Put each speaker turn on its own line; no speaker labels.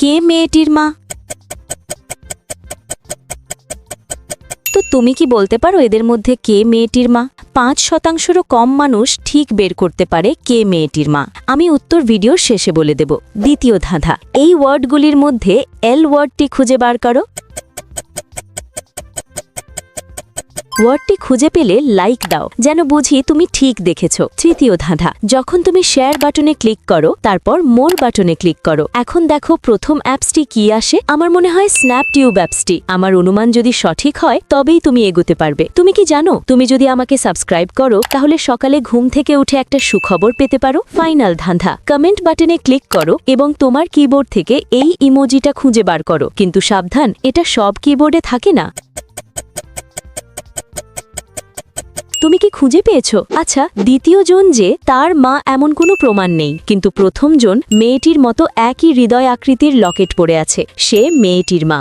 কে মেয়েটির মা? তো তুমি কি বলতে পারো এদের মধ্যে কে মেয়েটির মা? ৫%রও কম মানুষ ঠিক বের করতে পারে কে মেয়েটির মা। আমি উত্তর ভিডিওর শেষে বলে দেব। দ্বিতীয় ধাঁধা, এই ওয়ার্ডগুলির মধ্যে এল ওয়ার্ডটি খুঁজে বার করো। ওয়ার্ডটি খুঁজে পেলে লাইক দাও, যেন বুঝি তুমি ঠিক দেখেছ। তৃতীয় ধাঁধা, যখন তুমি শেয়ার বাটনে ক্লিক করো তারপর মোর বাটনে ক্লিক করো। এখন দেখো প্রথম অ্যাপসটি কি আসে। আমার মনে হয় স্ন্যাপটিউব অ্যাপসটি। আমার অনুমান যদি সঠিক হয় তবেই তুমি এগোতে পারবে। তুমি কি জানো, তুমি যদি আমাকে সাবস্ক্রাইব করো তাহলে সকালে ঘুম থেকে উঠে একটা সুখবর পেতে পারো। ফাইনাল ধাঁধা, কমেন্ট বাটনে ক্লিক করো এবং তোমার কিবোর্ড থেকে এই ইমোজিটা খুঁজে বার করো। কিন্তু সাবধান, এটা সব কিবোর্ডে থাকে না। তুমি কি খুঁজে পেয়েছো? আচ্ছা, দ্বিতীয় জন যে তার মা এমন কোনো প্রমাণ নেই, কিন্তু প্রথম জন মেয়েটির মতো একই হৃদয় আকৃতির লকেট পরে আছে, সে মেয়েটির মা।